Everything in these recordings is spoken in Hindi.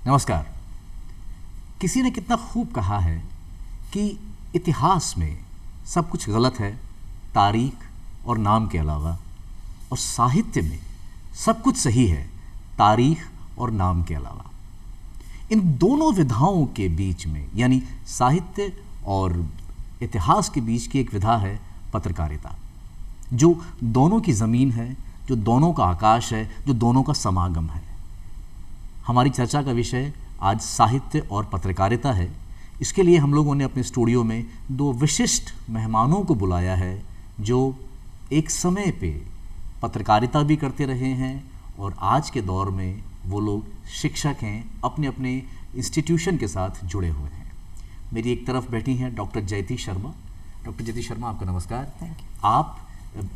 नमस्कार। किसी ने कितना खूब कहा है कि इतिहास में सब कुछ गलत है तारीख और नाम के अलावा, और साहित्य में सब कुछ सही है तारीख और नाम के अलावा। इन दोनों विधाओं के बीच में, यानी साहित्य और इतिहास के बीच की एक विधा है पत्रकारिता, जो दोनों की ज़मीन है, जो दोनों का आकाश है, जो दोनों का समागम है। हमारी चर्चा का विषय आज साहित्य और पत्रकारिता है। इसके लिए हम लोगों ने अपने स्टूडियो में दो विशिष्ट मेहमानों को बुलाया है, जो एक समय पे पत्रकारिता भी करते रहे हैं और आज के दौर में वो लोग शिक्षक हैं, अपने अपने इंस्टीट्यूशन के साथ जुड़े हुए हैं। मेरी एक तरफ बैठी हैं डॉक्टर जयति शर्मा। डॉक्टर जयति शर्मा, आपका नमस्कार। आप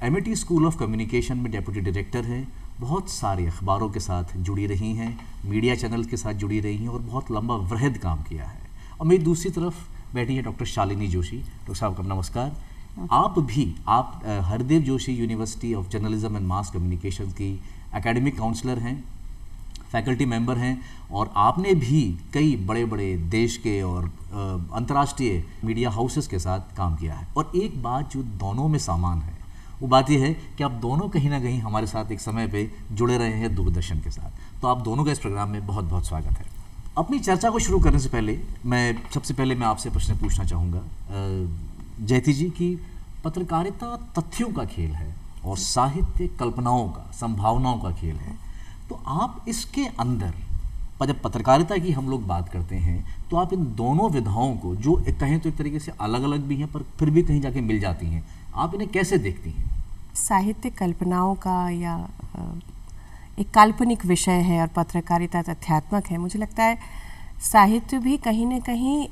एमिटी स्कूल ऑफ कम्युनिकेशन में डेप्यूटी डायरेक्टर हैं, बहुत सारे अखबारों के साथ जुड़ी रही हैं, मीडिया चैनल के साथ जुड़ी रही हैं और बहुत लंबा वृहद काम किया है। और मेरी दूसरी तरफ बैठी है डॉक्टर शालिनी जोशी। डॉक्टर साहब का नमस्कार। आप Hardev Joshi university of journalism and mass communication की एकेडमिक काउंसलर हैं, फैकल्टी मेंबर हैं, और आपने भी कई बड़े बड़े देश के और अंतर्राष्ट्रीय मीडिया हाउसेस के साथ काम किया है। और एक बात जो दोनों में सामान है वो बात यह है कि आप दोनों कहीं ना कहीं हमारे साथ एक समय पे जुड़े रहे हैं दूरदर्शन के साथ। तो आप दोनों का इस प्रोग्राम में बहुत बहुत स्वागत है। अपनी चर्चा को शुरू करने से पहले सबसे पहले मैं आपसे प्रश्न पूछना चाहूँगा जयति जी की पत्रकारिता तथ्यों का खेल है और साहित्य कल्पनाओं का, संभावनाओं का खेल है। तो आप इसके अंदर जब पत्रकारिता की हम लोग बात करते हैं तो आप इन दोनों विधाओं को, जो कहें तो एक तरीके से अलग अलग भी हैं पर फिर भी कहीं जाके मिल जाती हैं, आप इन्हें कैसे देखती हैं? साहित्य कल्पनाओं का या एक काल्पनिक विषय है और पत्रकारिता तथ्यात्मक है। मुझे लगता है साहित्य भी कहीं न कहीं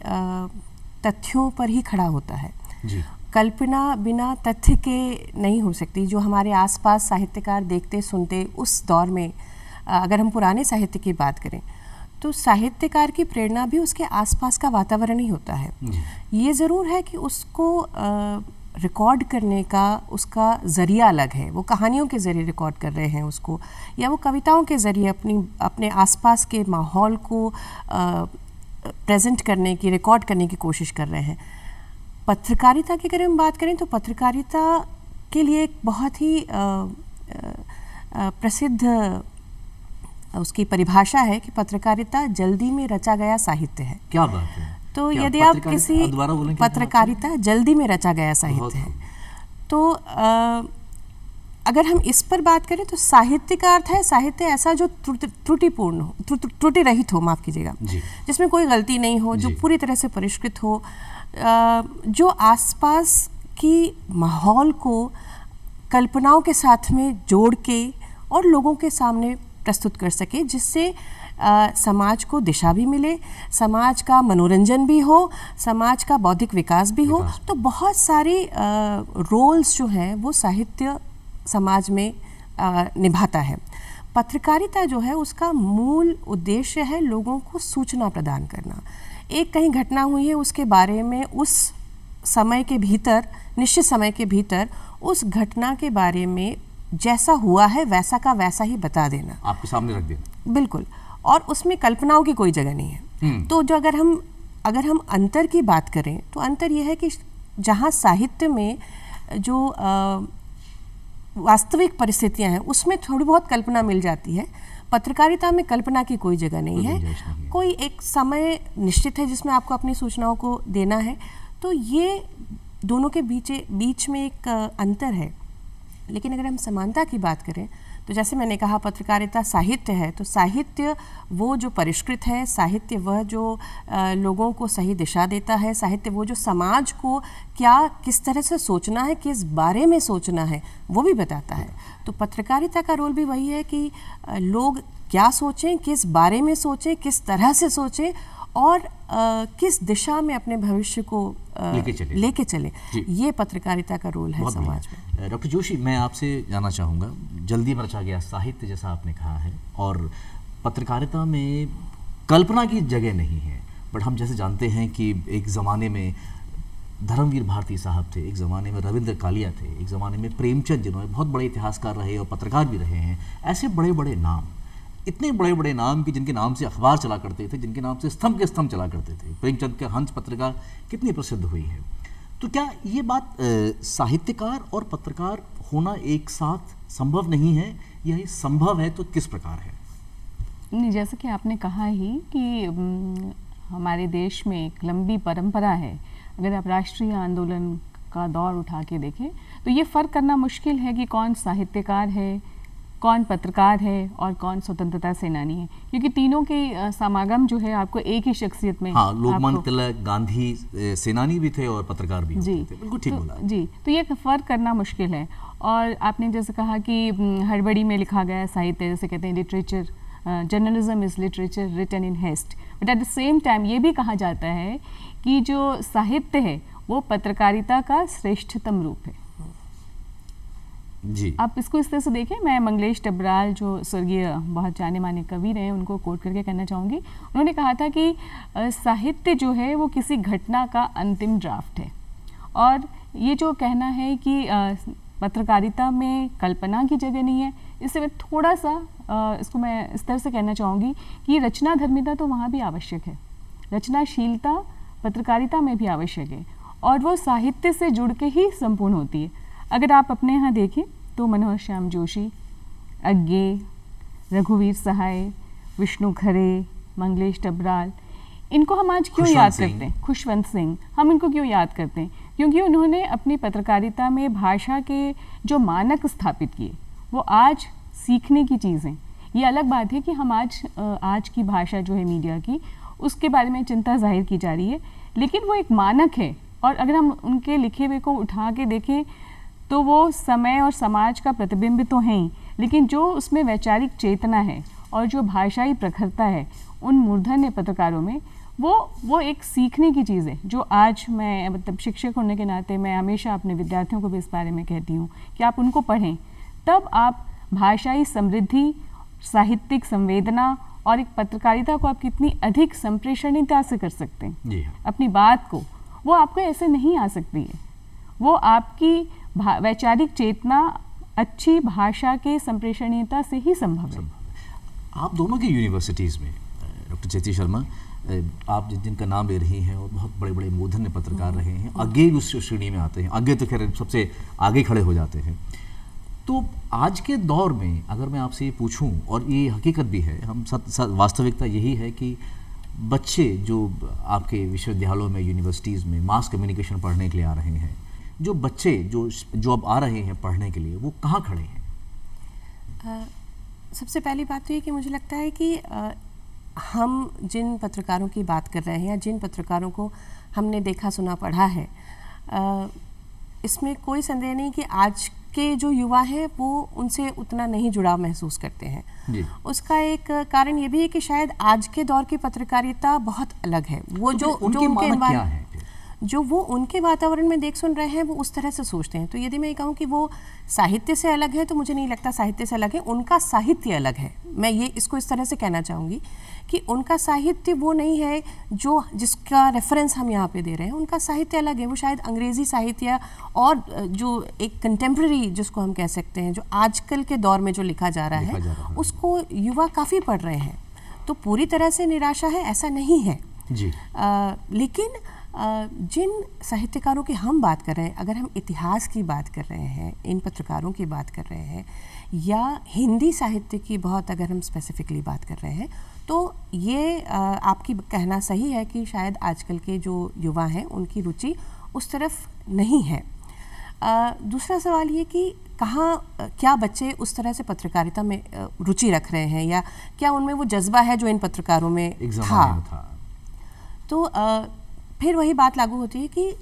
तथ्यों पर ही खड़ा होता है जी। कल्पना बिना तथ्य के नहीं हो सकती। जो हमारे आसपास साहित्यकार देखते सुनते उस दौर में, अगर हम पुराने साहित्य की बात करें तो साहित्यकार की प्रेरणा भी उसके आसपास का वातावरण ही होता है। ये ज़रूर है कि उसको रिकॉर्ड करने का उसका ज़रिया अलग है। वो कहानियों के ज़रिए रिकॉर्ड कर रहे हैं उसको, या वो कविताओं के ज़रिए अपने आसपास के माहौल को प्रेजेंट करने की, रिकॉर्ड करने की कोशिश कर रहे हैं। पत्रकारिता की अगर हम बात करें तो पत्रकारिता के लिए एक बहुत ही प्रसिद्ध उसकी परिभाषा है कि पत्रकारिता जल्दी में रचा गया साहित्य है। क्या बात है। तो यदि आप किसी पत्रकारिता जल्दी में रचा गया साहित्य है, तो अगर हम इस पर बात करें तो साहित्य का अर्थ है साहित्य ऐसा जो त्रुटिपूर्ण हो, त्रुटि रहित हो, माफ़ कीजिएगा, जिसमें कोई गलती नहीं हो, जो पूरी तरह से परिष्कृत हो, जो आसपास की माहौल को कल्पनाओं के साथ में जोड़ के और लोगों के सामने प्रस्तुत कर सके, जिससे समाज को दिशा भी मिले, समाज का मनोरंजन भी हो, समाज का बौद्धिक विकास भी हो। तो बहुत सारी रोल्स जो हैं वो साहित्य समाज में निभाता है। पत्रकारिता जो है उसका मूल उद्देश्य है लोगों को सूचना प्रदान करना। एक कहीं घटना हुई है उसके बारे में उस समय के भीतर, निश्चित समय के भीतर उस घटना के बारे में जैसा हुआ है वैसा का वैसा ही बता देना, आपके सामने रख देना। बिल्कुल। और उसमें कल्पनाओं की कोई जगह नहीं है। तो जो अगर हम अंतर की बात करें तो अंतर यह है कि जहाँ साहित्य में जो वास्तविक परिस्थितियाँ हैं उसमें थोड़ी बहुत कल्पना मिल जाती है, पत्रकारिता में कल्पना की कोई जगह नहीं है। कोई एक समय निश्चित है जिसमें आपको अपनी सूचनाओं को देना है। तो ये दोनों के बीच में एक अंतर है। लेकिन अगर हम समानता की बात करें तो जैसे मैंने कहा पत्रकारिता साहित्य है, तो साहित्य वो जो परिष्कृत है, साहित्य वह जो लोगों को सही दिशा देता है, साहित्य वो जो समाज को किस तरह से सोचना है, किस बारे में सोचना है वो भी बताता है। तो पत्रकारिता का रोल भी वही है कि लोग क्या सोचें, किस बारे में सोचें, किस तरह से सोचें और किस दिशा में अपने भविष्य को लेके चले, ये पत्रकारिता का रोल है समाज में। डॉक्टर जोशी, मैं आपसे जानना चाहूँगा, जल्दी में रचा गया साहित्य जैसा आपने कहा है, और पत्रकारिता में कल्पना की जगह नहीं है, बट हम जैसे जानते हैं कि एक ज़माने में धर्मवीर भारती साहब थे, एक ज़माने में रविंद्र कालिया थे, एक ज़माने में प्रेमचंद, जिन्होंने बहुत बड़े इतिहासकार रहे और पत्रकार भी रहे हैं। ऐसे बड़े बड़े नाम, इतने बड़े बड़े नाम कि जिनके नाम से अखबार चला करते थे, जिनके नाम से स्तंभ के स्तंभ चला करते थे। प्रेमचंद के हंस पत्रिका कितनी प्रसिद्ध हुई है। तो क्या ये बात साहित्यकार और पत्रकार होना एक साथ संभव नहीं है, या ये संभव है तो किस प्रकार है? नहीं, जैसा कि आपने कहा ही कि हमारे देश में एक लंबी परंपरा है। अगर आप राष्ट्रीय आंदोलन का दौर उठा के देखें तो ये फ़र्क करना मुश्किल है कि कौन साहित्यकार है, कौन पत्रकार है और कौन स्वतंत्रता सेनानी है, क्योंकि तीनों के समागम जो है आपको एक ही शख्सियत में। हाँ, लोकमान्य तिलक, गांधी सेनानी भी थे और पत्रकार भी होते थे। बिल्कुल ठीक बोला जी। तो ये फ़र्क करना मुश्किल है। और आपने जैसे कहा कि हड़बड़ी में लिखा गया साहित्य, जैसे कहते हैं literature, journalism is literature written in haste, but at the same time ये भी कहा जाता है कि जो साहित्य है वो पत्रकारिता का श्रेष्ठतम रूप है जी। आप इसको इस तरह से देखें। मैं मंगलेश डबराल, जो स्वर्गीय बहुत जाने माने कवि रहे, उनको कोट करके कहना चाहूँगी। उन्होंने कहा था कि साहित्य जो है वो किसी घटना का अंतिम ड्राफ्ट है, और ये जो कहना है कि पत्रकारिता में कल्पना की जगह नहीं है, इससे मैं थोड़ा सा इसको मैं इस तरह से कहना चाहूँगी कि रचना धर्मिता तो वहाँ भी आवश्यक है, रचनाशीलता पत्रकारिता में भी आवश्यक है, और वो साहित्य से जुड़ के ही संपूर्ण होती है। अगर आप अपने यहाँ देखें तो मनोहर श्याम जोशी, अज्ञे, रघुवीर सहाय, विष्णु खरे, मंगलेश डबराल, इनको हम आज क्यों याद करते हैं? खुशवंत सिंह, हम इनको क्यों याद करते हैं? क्योंकि उन्होंने अपनी पत्रकारिता में भाषा के जो मानक स्थापित किए वो आज सीखने की चीज़ें। ये अलग बात है कि हम आज की भाषा जो है मीडिया की, उसके बारे में चिंता जाहिर की जा रही है, लेकिन वो एक मानक है, और अगर हम उनके लिखे हुए को उठा के देखें तो वो समय और समाज का प्रतिबिंब तो है ही, लेकिन जो उसमें वैचारिक चेतना है और जो भाषाई प्रखरता है उन मूर्धन्य पत्रकारों में, वो एक सीखने की चीज़ है, जो आज मैं मतलब शिक्षक होने के नाते मैं हमेशा अपने विद्यार्थियों को भी इस बारे में कहती हूँ कि आप उनको पढ़ें, तब आप भाषाई समृद्धि, साहित्यिक संवेदना और एक पत्रकारिता को आप कितनी अधिक संप्रेषणीयता से कर सकते हैं अपनी बात को। वो आपको ऐसे नहीं आ सकती है, वो आपकी वैचारिक चेतना अच्छी भाषा के संप्रेषणीयता से ही संभव है। आप दोनों की यूनिवर्सिटीज़ में, डॉक्टर चेती शर्मा, आप जिनका नाम ले रही हैं और बहुत बड़े बड़े मूर्धन्य पत्रकार रहे हैं, आगे भी उस श्रेणी में आते हैं, आगे तो खैर सबसे आगे खड़े हो जाते हैं। तो आज के दौर में अगर मैं आपसे ये पूछूं, और ये हकीकत भी है, हम वास्तविकता यही है कि बच्चे जो आपके विश्वविद्यालयों में, यूनिवर्सिटीज़ में मास कम्युनिकेशन पढ़ने के लिए आ रहे हैं, जो बच्चे जो अब आ रहे हैं पढ़ने के लिए, वो कहाँ खड़े हैं? सबसे पहली बात तो ये कि मुझे लगता है कि हम जिन पत्रकारों की बात कर रहे हैं या जिन पत्रकारों को हमने देखा, सुना, पढ़ा है, इसमें कोई संदेह नहीं कि आज के जो युवा हैं वो उनसे उतना नहीं जुड़ाव महसूस करते हैं। उसका एक कारण ये भी है कि शायद आज के दौर की पत्रकारिता बहुत अलग है। वो जो वो उनके वातावरण में देख सुन रहे हैं वो उस तरह से सोचते हैं। तो यदि मैं कहूँ कि वो साहित्य से अलग है, तो मुझे नहीं लगता साहित्य से अलग है, उनका साहित्य अलग है। मैं ये इसको इस तरह से कहना चाहूँगी कि उनका साहित्य वो नहीं है जो जिसका रेफरेंस हम यहाँ पे दे रहे हैं, उनका साहित्य अलग है। वो शायद अंग्रेज़ी साहित्य और जो एक कंटेम्प्रेरी जिसको हम कह सकते हैं, जो आजकल के दौर में जो लिखा जा रहा है, उसको युवा काफ़ी पढ़ रहे हैं। तो पूरी तरह से निराशा है ऐसा नहीं है जी। लेकिन जिन साहित्यकारों की हम बात कर रहे हैं, अगर हम इतिहास की बात कर रहे हैं, इन पत्रकारों की बात कर रहे हैं, या हिंदी साहित्य की बहुत अगर हम स्पेसिफिकली बात कर रहे हैं, तो ये आपकी कहना सही है कि शायद आजकल के जो युवा हैं उनकी रुचि उस तरफ नहीं है। दूसरा सवाल ये कि क्या बच्चे उस तरह से पत्रकारिता में रुचि रख रहे हैं, या क्या उनमें वो जज्बा है जो इन पत्रकारों में था। तो फिर वही बात लागू होती है कि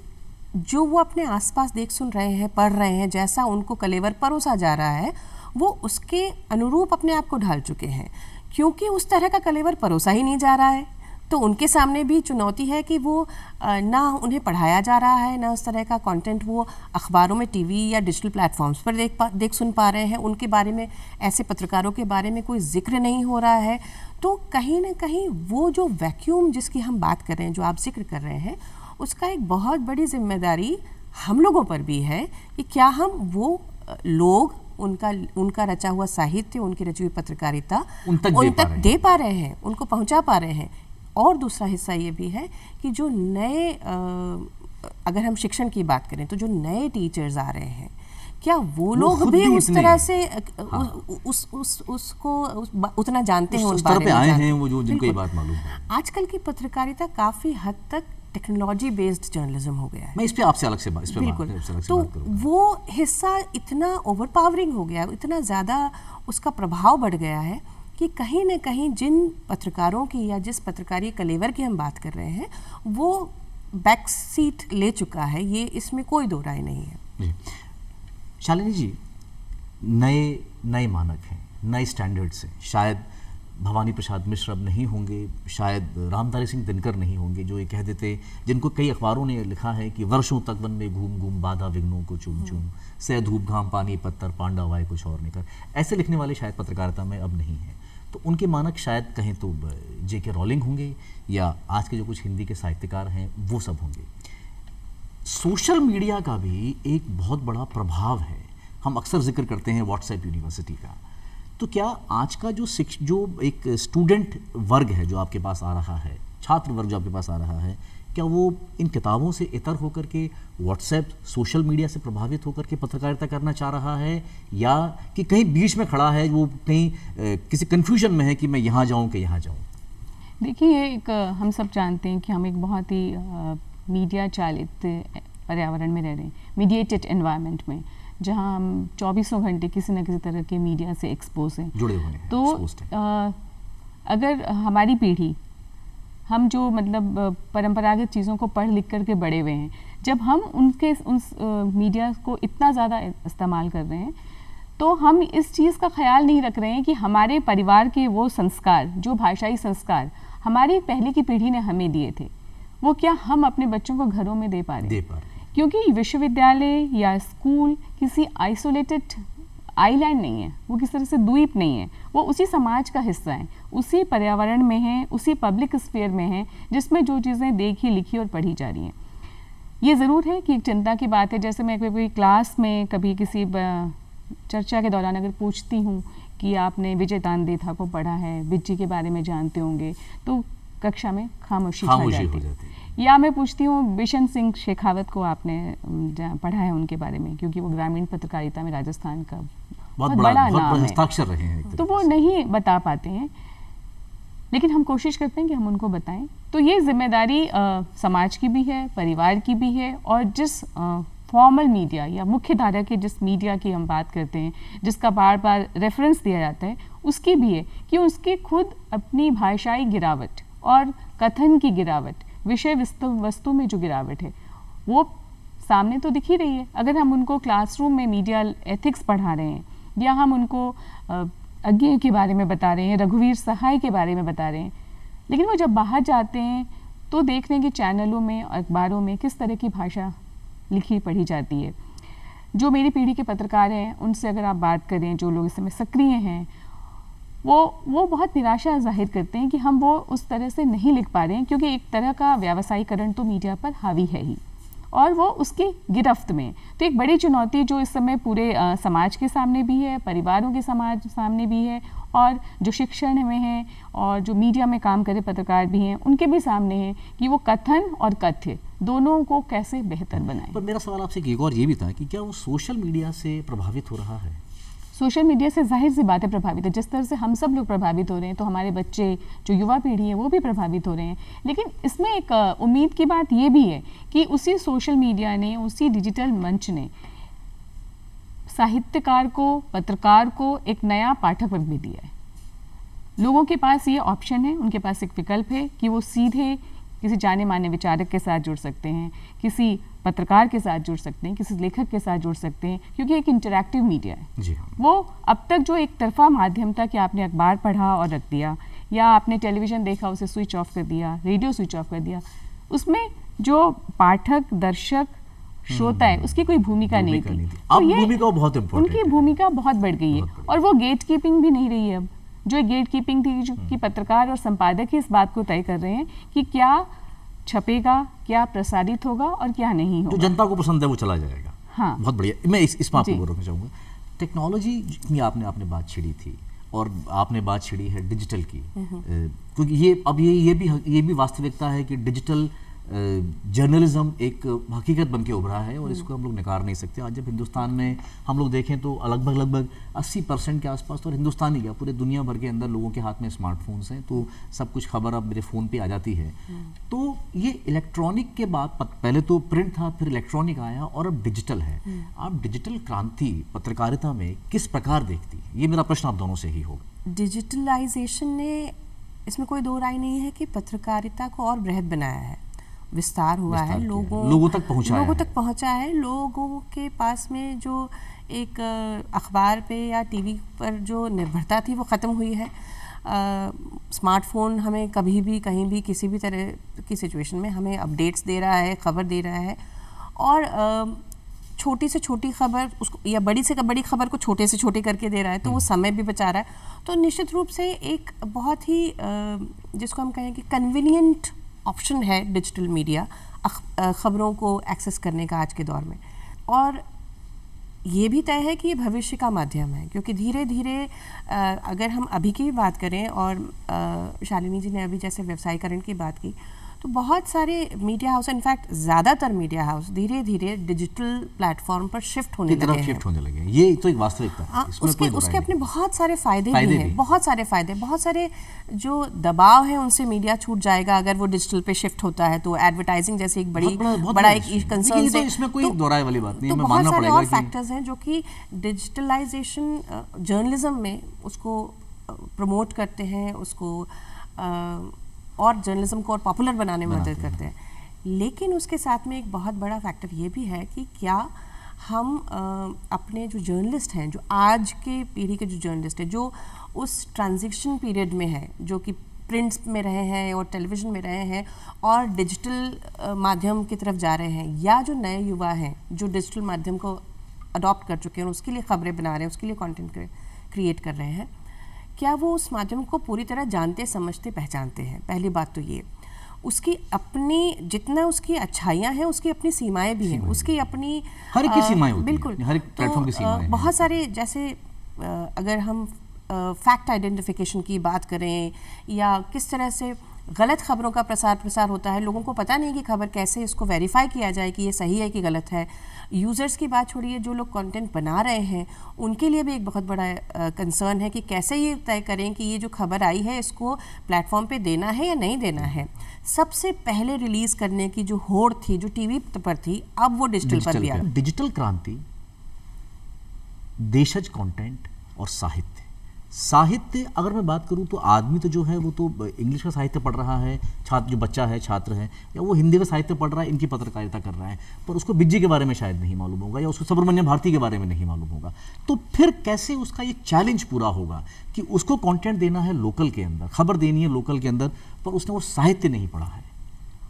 जो वो अपने आसपास देख सुन रहे हैं, पढ़ रहे हैं, जैसा उनको कलेवर परोसा जा रहा है, वो उसके अनुरूप अपने आप को ढाल चुके हैं, क्योंकि उस तरह का कलेवर परोसा ही नहीं जा रहा है। तो उनके सामने भी चुनौती है कि वो ना उन्हें पढ़ाया जा रहा है, ना उस तरह का कंटेंट वो अखबारों में, टीवी या डिजिटल प्लेटफॉर्म्स पर देख सुन पा रहे हैं, उनके बारे में, ऐसे पत्रकारों के बारे में कोई जिक्र नहीं हो रहा है। तो कहीं ना कहीं वो जो वैक्यूम जिसकी हम बात कर रहे हैं, जो आप जिक्र कर रहे हैं, उसका एक बहुत बड़ी जिम्मेदारी हम लोगों पर भी है कि क्या हम वो लोग, उनका रचा हुआ साहित्य, उनकी रची हुई पत्रकारिता उन तक दे पा रहे हैं, उनको पहुंचा पा रहे हैं। और दूसरा हिस्सा ये भी है कि जो नए, अगर हम शिक्षण की बात करें तो जो नए टीचर्स आ रहे हैं, क्या वो लोग भी उस तरह से उसको उतना जानते हैं, उस बारे में आए हैं, वो जो जिनको ये बात मालूम है। आजकल की पत्रकारिता काफ़ी हद तक टेक्नोलॉजी बेस्ड जर्नलिज्म हो गया है। मैं इस पे आपसे अलग से बात करूंगा। तो वो हिस्सा इतना ओवरपावरिंग हो गया, इतना ज़्यादा उसका प्रभाव बढ़ गया है कि कहीं न कहीं जिन पत्रकारों की या जिस पत्रकारी कलेवर की हम बात कर रहे हैं, वो बैक सीट ले चुका है। ये इसमें कोई दो राय नहीं है जी। शालिनी जी, नए मानक हैं, नए स्टैंडर्ड्स हैं। शायद भवानी प्रसाद मिश्र अब नहीं होंगे, शायद रामधारी सिंह दिनकर नहीं होंगे, जो ये कह देते, जिनको कई अखबारों ने लिखा है कि वर्षों तक वन में घूम घूम बाधा विघ्नों को चूम चूम, से धूप घाम पानी पत्थर पांडव आए कुछ और निकर। ऐसे लिखने वाले शायद पत्रकारिता में अब नहीं है। तो उनके मानक शायद कहें तो J.K. रॉलिंग होंगे, या आज के जो कुछ हिंदी के साहित्यकार हैं वो सब होंगे। सोशल मीडिया का भी एक बहुत बड़ा प्रभाव है। हम अक्सर जिक्र करते हैं व्हाट्सएप यूनिवर्सिटी का। तो क्या आज का जो एक स्टूडेंट वर्ग है जो आपके पास आ रहा है, छात्र वर्ग जो आपके पास आ रहा है, क्या वो इन किताबों से इतर होकर के व्हाट्सएप, सोशल मीडिया से प्रभावित होकर के पत्रकारिता करना चाह रहा है, या कि कहीं बीच में खड़ा है, वो कहीं किसी कन्फ्यूजन में है कि मैं यहाँ जाऊँ कि यहाँ जाऊँ? देखिए, एक हम सब जानते हैं कि हम एक बहुत ही मीडिया चालित पर्यावरण में रह रहे हैं, मीडिएटेड एनवायरनमेंट में, जहाँ हम 24 घंटे किसी न किसी तरह के मीडिया से एक्सपोज हैं, जुड़े हुए हैं। तो अगर हमारी पीढ़ी, हम जो मतलब परंपरागत चीज़ों को पढ़ लिख करके बड़े हुए हैं, जब हम उन मीडिया को इतना ज़्यादा इस्तेमाल कर रहे हैं, तो हम इस चीज़ का ख्याल नहीं रख रहे हैं कि हमारे परिवार के वो संस्कार, जो भाषाई संस्कार हमारी पहले की पीढ़ी ने हमें दिए थे, वो क्या हम अपने बच्चों को घरों में दे पा रहे हैं? क्योंकि विश्वविद्यालय या स्कूल किसी आइसोलेटेड आइलैंड नहीं है, वो किसी तरह से द्वीप नहीं है, वो उसी समाज का हिस्सा है, उसी पर्यावरण में है, उसी पब्लिक स्फीयर में है, जिसमें जो चीज़ें देखी, लिखी और पढ़ी जा रही हैं। ये ज़रूर है कि एक चिंता की बात है। जैसे मैं कभी क्लास में कभी किसी चर्चा के दौरान अगर पूछती हूँ कि आपने विजय दानदेथा को पढ़ा है, बिज्जी के बारे में जानते होंगे, तो कक्षा में खामोशी छा जाती है। या मैं पूछती हूँ बिशन सिंह शेखावत को आपने पढ़ा है उनके बारे में, क्योंकि वो ग्रामीण पत्रकारिता में राजस्थान का बहुत बड़ा नाम है, हस्ताक्षर रहे हैं, तो वो नहीं बता पाते हैं, लेकिन हम कोशिश करते हैं कि हम उनको बताएं। तो ये जिम्मेदारी समाज की भी है, परिवार की भी है, और जिस फॉर्मल मीडिया या मुख्य धारा के जिस मीडिया की हम बात करते हैं, जिसका बार बार रेफरेंस दिया जाता है, उसकी भी है कि उसकी खुद अपनी भाषाई गिरावट और कथन की गिरावट, विषय वस्तु में जो गिरावट है, वो सामने तो दिख ही रही है। अगर हम उनको क्लासरूम में मीडिया एथिक्स पढ़ा रहे हैं, या हम उनको अज्ञेय के बारे में बता रहे हैं, रघुवीर सहाय के बारे में बता रहे हैं, लेकिन वो जब बाहर जाते हैं तो देख लें कि चैनलों में, अखबारों में किस तरह की भाषा लिखी पढ़ी जाती है। जो मेरी पीढ़ी के पत्रकार हैं, उनसे अगर आप बात करें, जो लोग इस समय सक्रिय हैं, वो बहुत निराशा जाहिर करते हैं कि हम वो उस तरह से नहीं लिख पा रहे हैं, क्योंकि एक तरह का व्यावसायीकरण तो मीडिया पर हावी है ही, और वो उसकी गिरफ्त में। तो एक बड़ी चुनौती जो इस समय पूरे समाज के सामने भी है, परिवारों के सामने भी है, और जो शिक्षण में हैं और जो मीडिया में काम करे पत्रकार भी हैं, उनके भी सामने है कि वो कथन और कथ्य दोनों को कैसे बेहतर बनाएं। पर मेरा सवाल आपसे एक और ये भी था कि क्या वो सोशल मीडिया से प्रभावित हो रहा है? सोशल मीडिया से जाहिर सी बातें प्रभावित है। जिस तरह से हम सब लोग प्रभावित हो रहे हैं, तो हमारे बच्चे, जो युवा पीढ़ी है, वो भी प्रभावित हो रहे हैं। लेकिन इसमें एक उम्मीद की बात ये भी है कि उसी सोशल मीडिया ने, उसी डिजिटल मंच ने साहित्यकार को, पत्रकार को एक नया पाठक वर्ग भी दिया है। लोगों के पास ये ऑप्शन है, उनके पास एक विकल्प है कि वो सीधे किसी जाने माने विचारक के साथ जुड़ सकते हैं, किसी पत्रकार के साथ जुड़ सकते हैं, किसी लेखक के साथ जुड़ सकते हैं, क्योंकि एक इंटरैक्टिव मीडिया है। जी हाँ। वो अब तक जो एक तरफा माध्यम था कि आपने अखबार पढ़ा और रख दिया, या आपने टेलीविज़न देखा उसे स्विच ऑफ कर दिया, रेडियो स्विच ऑफ कर दिया, उसमें जो पाठक, दर्शक, श्रोता है उसकी कोई भूमिका नहीं थी। अब भूमिका बहुत इम्पोर्टेंट, उनकी भूमिका बहुत बढ़ गई है और वो गेट कीपिंग भी नहीं रही है अब। जो गेट कीपिंग थी, जो कि पत्रकार और संपादक ही इस बात को तय कर रहे हैं कि क्या छपेगा, क्या प्रसारित होगा और क्या नहीं होगा। जो जनता को पसंद है वो चला जाएगा। हाँ, बहुत बढ़िया। मैं इसमें आपको रोकना चाहूँगा, टेक्नोलॉजी की आपने बात छिड़ी थी और आपने बात छिड़ी है डिजिटल की, क्योंकि ये अब ये भी वास्तविकता है कि डिजिटल जर्नलिज्म एक हकीकत बन के उभरा है और इसको हम लोग नकार नहीं सकते। आज जब हिंदुस्तान में हम लोग देखें तो लगभग 80% के आसपास, तो हिंदुस्तान ही क्या पूरे दुनिया भर के अंदर लोगों के हाथ में स्मार्टफोन्स हैं, तो सब कुछ खबर अब मेरे फ़ोन पे आ जाती है। तो ये इलेक्ट्रॉनिक के बाद, पहले तो प्रिंट था, फिर इलेक्ट्रॉनिक आया और अब डिजिटल है। आप डिजिटल क्रांति पत्रकारिता में किस प्रकार देखती है? ये मेरा प्रश्न आप दोनों से ही होगा। डिजिटलाइजेशन ने, इसमें कोई दो राय नहीं है कि पत्रकारिता को और बृहद बनाया है, विस्तार हुआ है, लोगों तक पहुंचा है। लोगों के पास में जो एक अखबार पे या टीवी पर जो निर्भरता थी वो ख़त्म हुई है। स्मार्टफोन हमें कभी भी, कहीं भी, किसी भी तरह की सिचुएशन में हमें अपडेट्स दे रहा है, खबर दे रहा है, और छोटी से छोटी खबर उसको, या बड़ी से बड़ी खबर को छोटे से छोटे करके दे रहा है, तो वो समय भी बचा रहा है। तो निश्चित रूप से एक बहुत ही जिसको हम कहें कि कन्वीनियंट ऑप्शन है डिजिटल मीडिया ख़बरों को एक्सेस करने का आज के दौर में। और ये भी तय है कि ये भविष्य का माध्यम है, क्योंकि धीरे धीरे अगर हम अभी की भी बात करें, और शालिनी जी ने अभी जैसे व्यवसायीकरण की बात की, तो बहुत सारे मीडिया हाउस, इनफैक्ट ज़्यादातर मीडिया हाउस धीरे धीरे डिजिटल प्लेटफॉर्म पर शिफ्ट होने लगे हैं। ये तो एक वास्तविकता है। उसके अपने बहुत सारे फ़ायदे भी हैं, बहुत सारे जो दबाव है उनसे मीडिया छूट जाएगा अगर वो डिजिटल पे शिफ्ट होता है। तो एडवर्टाइजिंग जैसे एक बड़ा एक कंसर्न है, इसमें कोई दोहराए वाली बात नहीं है। तो बहुत सारे और फैक्टर्स हैं जो कि डिजिटलाइजेशन जर्नलिज्म में उसको प्रमोट करते हैं, उसको और जर्नलिज्म को और पॉपुलर बनाने में मदद करते हैं। लेकिन उसके साथ में एक बहुत बड़ा फैक्टर ये भी है कि क्या हम अपने जो जर्नलिस्ट हैं, जो आज के पीढ़ी के जो जर्नलिस्ट हैं, जो उस ट्रांजिशन पीरियड में है, जो कि प्रिंट्स में रहे हैं और टेलीविज़न में रहे हैं और डिजिटल माध्यम की तरफ जा रहे हैं, या जो नए युवा हैं जो डिजिटल माध्यम को अडॉप्ट कर चुके हैं और उसके लिए खबरें बना रहे हैं, उसके लिए कंटेंट क्रिएट कर रहे हैं, क्या वो उस माध्यम को पूरी तरह जानते, समझते, पहचानते हैं? पहली बात तो ये। उसकी अपनी, जितना उसकी अच्छाइयाँ हैं उसकी अपनी सीमाएं भी हैं, उसकी अपनी हर एक की सीमाएं होती हैं, बिल्कुल, हर एक प्लेटफॉर्म की सीमाएं हैं। बहुत सारे, जैसे अगर हम फैक्ट आइडेंटिफिकेशन की बात करें, या किस तरह से गलत खबरों का प्रसार होता है, लोगों को पता नहीं कि खबर कैसे इसको वेरीफाई किया जाए कि ये सही है कि गलत है। यूज़र्स की बात छोड़िए, जो लोग कंटेंट बना रहे हैं उनके लिए भी एक बहुत बड़ा कंसर्न है कि कैसे ये तय करें कि ये जो खबर आई है इसको प्लेटफॉर्म पे देना है या नहीं देना है। सबसे पहले रिलीज़ करने की जो होड़ थी, जो टीवी पर थी, अब वो डिजिटल पर भी आ गई। डिजिटल क्रांति, देशज कंटेंट और साहित्य अगर मैं बात करूं तो आदमी तो जो है वो तो इंग्लिश का साहित्य पढ़ रहा है, जो बच्चा है, छात्र है, या वो हिंदी का साहित्य पढ़ रहा है, इनकी पत्रकारिता कर रहा है, पर उसको बिज्जी के बारे में शायद नहीं मालूम होगा, या उसको सुब्रमण्यम भारती के बारे में नहीं मालूम होगा। तो फिर कैसे उसका ये चैलेंज पूरा होगा कि उसको कंटेंट देना है लोकल के अंदर, खबर देनी है लोकल के अंदर, पर उसने वो साहित्य नहीं पढ़ा है,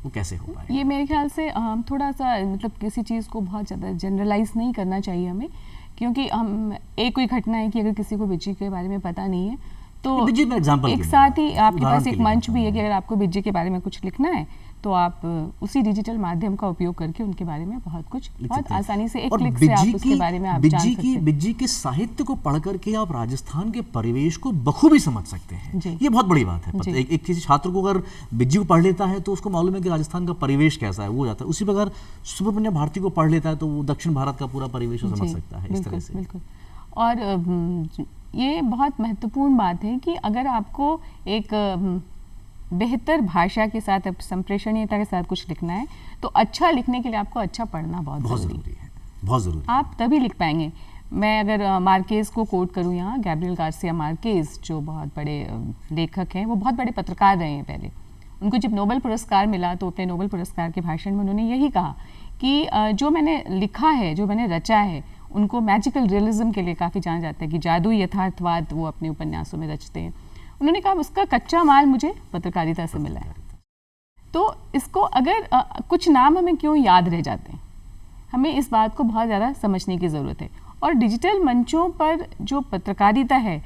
वो कैसे हो पाएगा? ये मेरे ख्याल से थोड़ा सा, मतलब किसी चीज़ को बहुत ज़्यादा जनरलाइज नहीं करना चाहिए हमें, क्योंकि हम एक कोई घटना है कि अगर किसी को बिज्जी के बारे में पता नहीं है तो एक साथ ही आपके पास एक मंच भी है कि अगर आपको बिज्जी के बारे में कुछ लिखना है तो आप उसी डिजिटल माध्यम का उपयोग करके उनके बारे में बहुत आसानी से एक क्लिक से आप उसके बारे में आप जान सकते हैं। बिज्जी के साहित्य को पढ़ करके आप राजस्थान के परिवेश को बखूबी समझ सकते हैं। ये बहुत बड़ी बात है। एक किसी छात्र को अगर बिज्जी को पढ़ लेता है तो उसको मालूम है कि राजस्थान का परिवेश कैसा है, वो जाता है। उसी प्रकार सुब्रमण्यम भारती को पढ़ लेता है तो वो दक्षिण भारत का पूरा परिवेश समझ सकता है इस तरह से। बिल्कुल। और ये बहुत महत्वपूर्ण बात है कि अगर आपको एक बेहतर भाषा के साथ, संप्रेषणीयता के साथ कुछ लिखना है तो अच्छा लिखने के लिए आपको अच्छा पढ़ना बहुत ज़रूरी है। बहुत ज़रूरी। आप तभी लिख पाएंगे। मैं अगर मार्केज़ को कोट करूँ यहाँ, गैब्रियल गार्सिया मार्केज़ जो बहुत बड़े लेखक हैं, वो बहुत बड़े पत्रकार रहे हैं पहले। उनको जब नोबेल पुरस्कार मिला तो अपने नोबेल पुरस्कार के भाषण में उन्होंने यही कहा कि जो मैंने लिखा है, जो मैंने रचा है, उनको मैजिकल रियलिज्म के लिए काफ़ी जाना जाता है कि जादुई यथार्थवाद वो अपने उपन्यासों में रचते हैं। उन्होंने कहा उसका कच्चा माल मुझे पत्रकारिता से मिला है। तो इसको अगर कुछ नाम हमें क्यों याद रह जाते हैं, हमें इस बात को बहुत ज़्यादा समझने की ज़रूरत है। और डिजिटल मंचों पर जो पत्रकारिता है,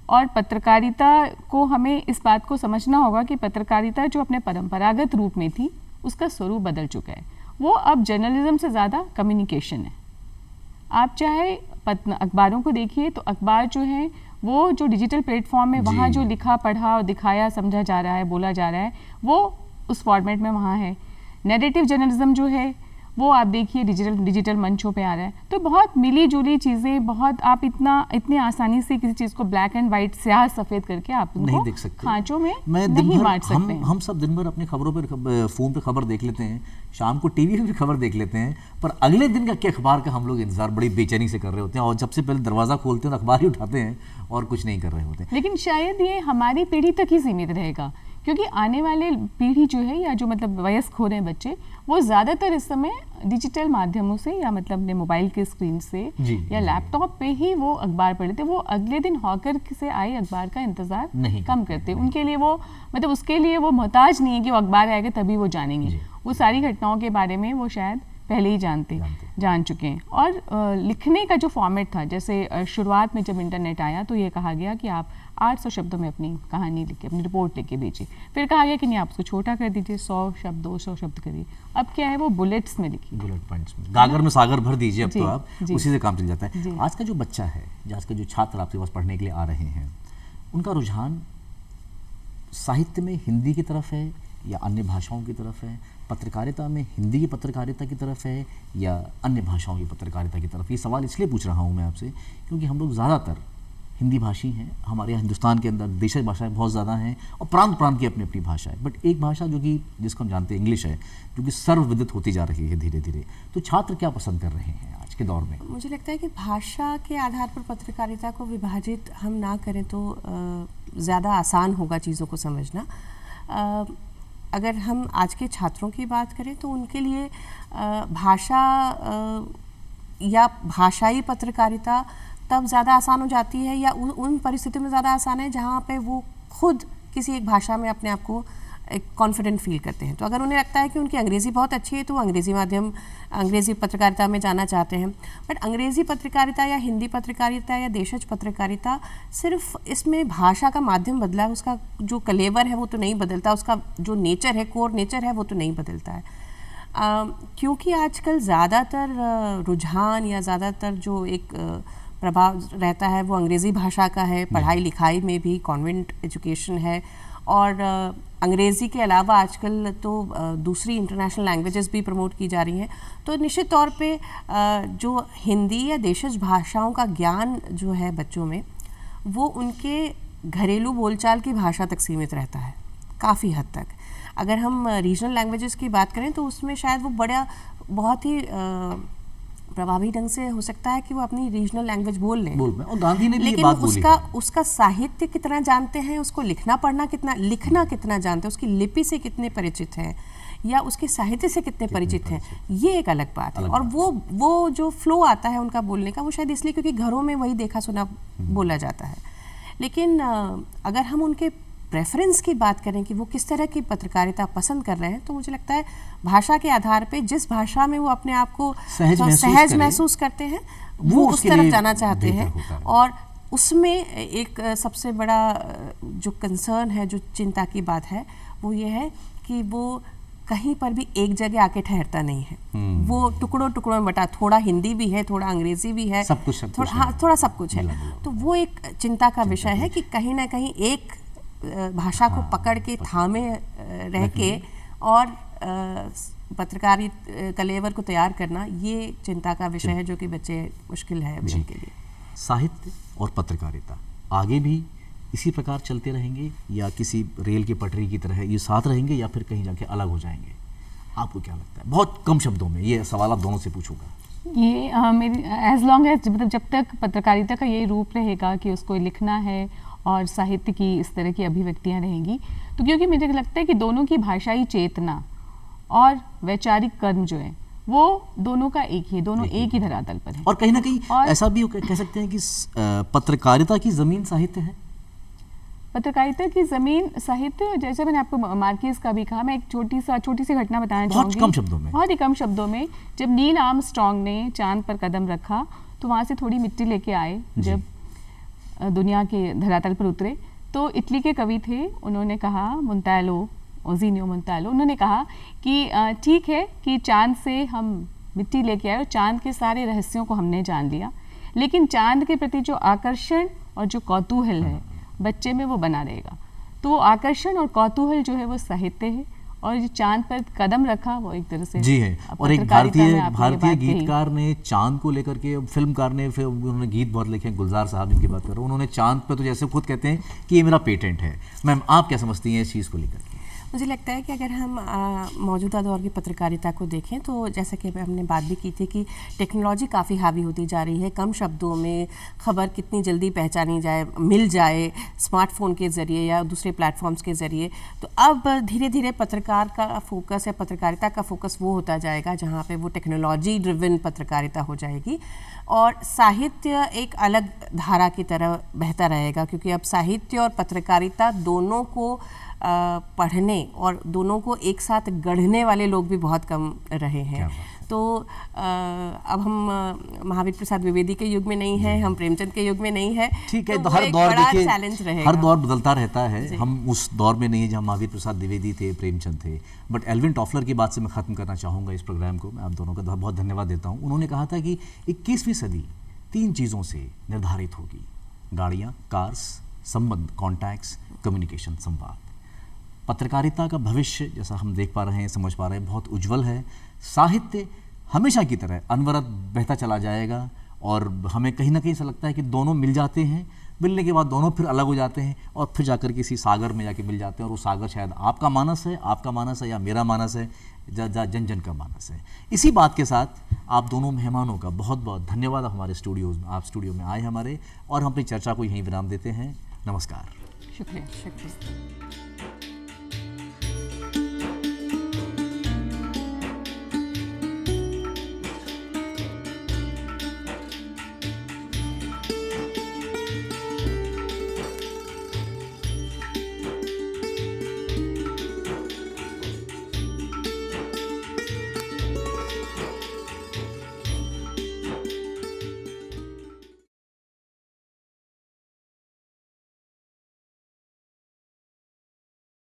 और पत्रकारिता को हमें इस बात को समझना होगा कि पत्रकारिता जो अपने परंपरागत रूप में थी उसका स्वरूप बदल चुका है। वो अब जर्नलिज्म से ज़्यादा कम्युनिकेशन है। आप चाहे अखबारों को देखिए तो अखबार जो है वो जो डिजिटल प्लेटफॉर्म है वहाँ जो लिखा पढ़ा और दिखाया समझा जा रहा है, बोला जा रहा है, वो उस फॉर्मेट में वहाँ है। नैरेटिव जर्नलिज्म जो है वो आप देखिए डिजिटल मंचों पे आ रहा है। तो बहुत मिली जुली चीज़ें, बहुत आप इतने आसानी से किसी चीज़ को ब्लैक एंड वाइट स्याह सफ़ेद करके आप नहीं देख सकते, खांचों में नहीं बांट सकते। हम सब दिन भर अपनी खबरों पर फ़ोन पे खबर देख लेते हैं, शाम को टीवी पे भी खबर देख लेते हैं, पर अगले दिन का क्या अखबार का हम लोग इंतजार बड़ी बेचैनी से कर रहे होते हैं, और जब से पहले दरवाज़ा खोलते हैं तो अखबार ही उठाते हैं और कुछ नहीं कर रहे होते। लेकिन शायद ये हमारी पीढ़ी तक ही सीमित रहेगा, क्योंकि आने वाले पीढ़ी जो है, या जो मतलब वयस्क हो रहे हैं बच्चे, वो ज़्यादातर इस समय डिजिटल माध्यमों से या मतलब अपने मोबाइल के स्क्रीन से या लैपटॉप पे ही वो अखबार पढ़ते। वो अगले दिन हॉकर से आए अखबार का इंतज़ार कम करते। उनके लिए वो मतलब उसके लिए वो मोहताज नहीं है कि वो अखबार आएगा तभी वो जानेंगे। वो सारी घटनाओं के बारे में वो शायद पहले ही जान चुके हैं। और लिखने का जो फॉर्मेट था, जैसे शुरुआत में जब इंटरनेट आया तो ये कहा गया कि आप 800 शब्दों में अपनी कहानी लिख के, अपनी रिपोर्ट लिख के भेजिए। फिर कहा गया कि नहीं, आप उसको छोटा कर दीजिए, 100 शब्द 200 शब्द करिए। अब क्या है, वो बुलेट्स में लिखिए, बुलेट पॉइंट्स में, गागर में सागर भर दीजिए। अब तो आप उसी से काम चल जाता है। आज का जो बच्चा है, आज का जो छात्र आपके पास पढ़ने के लिए आ रहे हैं, उनका रुझान साहित्य में हिंदी की तरफ है या अन्य भाषाओं की तरफ है? पत्रकारिता में हिंदी की पत्रकारिता की तरफ है या अन्य भाषाओं की पत्रकारिता की तरफ? ये सवाल इसलिए पूछ रहा हूँ मैं आपसे क्योंकि हम लोग ज़्यादातर हिंदी भाषी हैं। हमारे यहाँ हिंदुस्तान के अंदर देशी भाषाएं बहुत ज़्यादा हैं और प्रांत प्रांत की अपनी अपनी भाषा है, बट एक भाषा जो कि जिसको हम जानते हैं इंग्लिश है, जो कि सर्वविदित होती जा रही है धीरे धीरे। तो छात्र क्या पसंद कर रहे हैं आज के दौर में? मुझे लगता है कि भाषा के आधार पर पत्रकारिता को विभाजित हम ना करें तो ज़्यादा आसान होगा चीज़ों को समझना। अगर हम आज के छात्रों की बात करें तो उनके लिए भाषा या भाषाई पत्रकारिता तब ज़्यादा आसान हो जाती है या उन परिस्थितियों में ज़्यादा आसान है जहाँ पे वो खुद किसी एक भाषा में अपने आप को एक कॉन्फिडेंट फील करते हैं। तो अगर उन्हें लगता है कि उनकी अंग्रेज़ी बहुत अच्छी है तो वो अंग्रेज़ी पत्रकारिता में जाना चाहते हैं। बट अंग्रेज़ी पत्रकारिता या हिंदी पत्रकारिता या देशज पत्रकारिता सिर्फ इसमें भाषा का माध्यम बदला है, उसका जो कलेवर है वो तो नहीं बदलता, उसका जो नेचर है, कोर नेचर है, वो तो नहीं बदलता है। क्योंकि आजकल ज़्यादातर रुझान या ज़्यादातर जो एक प्रभाव रहता है वो अंग्रेज़ी भाषा का है। पढ़ाई लिखाई में भी कॉन्वेंट एजुकेशन है और अंग्रेज़ी के अलावा आजकल तो दूसरी इंटरनेशनल लैंग्वेजेस भी प्रमोट की जा रही हैं। तो निश्चित तौर पे जो हिंदी या देशज भाषाओं का ज्ञान जो है बच्चों में, वो उनके घरेलू बोलचाल की भाषा तक सीमित रहता है काफ़ी हद तक। अगर हम रीजनल लैंग्वेजेस की बात करें तो उसमें शायद वो बहुत ही प्रभावी ढंग से हो सकता है कि वो अपनी रीजनल लैंग्वेज बोल लें। और गांधी ने भी लेकिन ये बात बोली है। उसका साहित्य कितना जानते हैं, उसको लिखना कितना जानते हैं, उसकी लिपि से कितने परिचित हैं या उसके साहित्य से कितने परिचित हैं, ये एक अलग बात है। और वो जो फ्लो आता है उनका बोलने का, वो शायद इसलिए क्योंकि घरों में वही देखा सुना बोला जाता है। लेकिन अगर हम उनके प्रेफरेंस की बात करें कि वो किस तरह की पत्रकारिता पसंद कर रहे हैं, तो मुझे लगता है भाषा के आधार पे जिस भाषा में वो अपने आप को सहज महसूस करते हैं वो उस तरफ जाना चाहते हैं। और उसमें एक सबसे बड़ा जो कंसर्न है, जो चिंता की बात है, वो ये है कि वो कहीं पर भी एक जगह आके ठहरता नहीं है। वो टुकड़ों टुकड़ों में बटा, थोड़ा हिंदी भी है, थोड़ा अंग्रेजी भी है, थोड़ा सब कुछ है। तो वो एक चिंता का विषय है कि कहीं ना कहीं एक भाषा को पकड़ के थामे रह के और पत्रकारी कलेवर को तैयार करना, ये चिंता का विषय है जो कि बच्चे मुश्किल है अभी उनके लिए। साहित्य और पत्रकारिता आगे भी इसी प्रकार चलते रहेंगे या किसी रेल की पटरी की तरह ये साथ रहेंगे या फिर कहीं जाके अलग हो जाएंगे? आपको क्या लगता है? बहुत कम शब्दों में ये सवाल आप दोनों से पूछूंगा। ये मेरी एज लॉन्ग एज मतलब जब तक पत्रकारिता का यही रूप रहेगा कि उसको लिखना है और साहित्य की इस तरह की अभिव्यक्तियाँ रहेंगी, तो क्योंकि मुझे लगता है कि दोनों की भाषाई चेतना और वैचारिक कर्म जो है वो दोनों का एक ही, दोनों एक ही धरातल पर है। और कहीं ना कहीं ऐसा भी कह सकते हैं कि पत्रकारिता की ज़मीन साहित्य है। पत्रकारिता की ज़मीन साहित्य, जैसे मैंने आपको मार्केस का भी कहा, मैं एक छोटी सी घटना बताना चाहूँगी, कम शब्दों में, बहुत ही कम शब्दों में। जब नील आर्मस्ट्रॉन्ग ने चांद पर कदम रखा तो वहाँ से थोड़ी मिट्टी लेके आए, जब दुनिया के धरातल पर उतरे तो इटली के कवि थे, उन्होंने कहा, मोंटेलो, ओजिनियो मोंटेलो, उन्होंने कहा कि ठीक है कि चांद से हम मिट्टी लेके आए और चांद के सारे रहस्यों को हमने जान लिया, लेकिन चांद के प्रति जो आकर्षण और जो कौतूहल है बच्चे में वो बना रहेगा। तो आकर्षण और कौतूहल जो है वो साहित्य है, और जो चांद पर कदम रखा वो एक तरह से जी है। और एक भारतीय गीतकार ने चांद को लेकर के, फिल्मकार ने, फिर उन्होंने गीत बहुत लिखे, गुलजार साहब इनकी बात कर रहा हूँ, उन्होंने चांद पे तो जैसे खुद कहते हैं कि ये मेरा पेटेंट है। मैम, आप क्या समझती हैं इस चीज़ को लेकर? मुझे लगता है कि अगर हम मौजूदा दौर की पत्रकारिता को देखें तो जैसा कि हमने बात भी की थी कि टेक्नोलॉजी काफ़ी हावी होती जा रही है, कम शब्दों में खबर कितनी जल्दी पहचानी जाए, मिल जाए स्मार्टफोन के ज़रिए या दूसरे प्लेटफॉर्म्स के ज़रिए। तो अब धीरे धीरे पत्रकार का फोकस या पत्रकारिता का फोकस वो होता जाएगा जहाँ पे वो टेक्नोलॉजी ड्रिवन पत्रकारिता हो जाएगी, और साहित्य एक अलग धारा की तरह बहता रहेगा, क्योंकि अब साहित्य और पत्रकारिता दोनों को पढ़ने और दोनों को एक साथ गढ़ने वाले लोग भी बहुत कम रहे हैं। तो अब हम महावीर प्रसाद द्विवेदी के युग में नहीं है, हम प्रेमचंद के युग में नहीं है। ठीक है, तो हर दौर देखिए, चैलेंज रहेगा, हर दौर बदलता रहता है। हम उस दौर में नहीं है जहाँ महावीर प्रसाद द्विवेदी थे, प्रेमचंद थे। बट एल्विन टॉफलर की बात से मैं ख़त्म करना चाहूँगा इस प्रोग्राम को। मैं आप दोनों का बहुत धन्यवाद देता हूँ। उन्होंने कहा था कि 21वीं सदी 3 चीज़ों से निर्धारित होगी: गाड़ियाँ, कार्स, संबंध, कॉन्टैक्ट्स, कम्युनिकेशन, संवाद। पत्रकारिता का भविष्य, जैसा हम देख पा रहे हैं, समझ पा रहे हैं, बहुत उज्जवल है। साहित्य हमेशा की तरह अनवरत बहता चला जाएगा, और हमें कहीं ना कहीं ऐसा लगता है कि दोनों मिल जाते हैं, मिलने के बाद दोनों फिर अलग हो जाते हैं, और फिर जाकर किसी सागर में जाके मिल जाते हैं, और वो सागर शायद आपका मानस है या मेरा मानस है, जन जन का मानस है। इसी बात के साथ आप दोनों मेहमानों का बहुत बहुत धन्यवाद। हमारे स्टूडियोज़ में, आप स्टूडियो में आए हमारे, और हम अपनी चर्चा को यहीं विराम देते हैं। नमस्कार। शुक्रिया।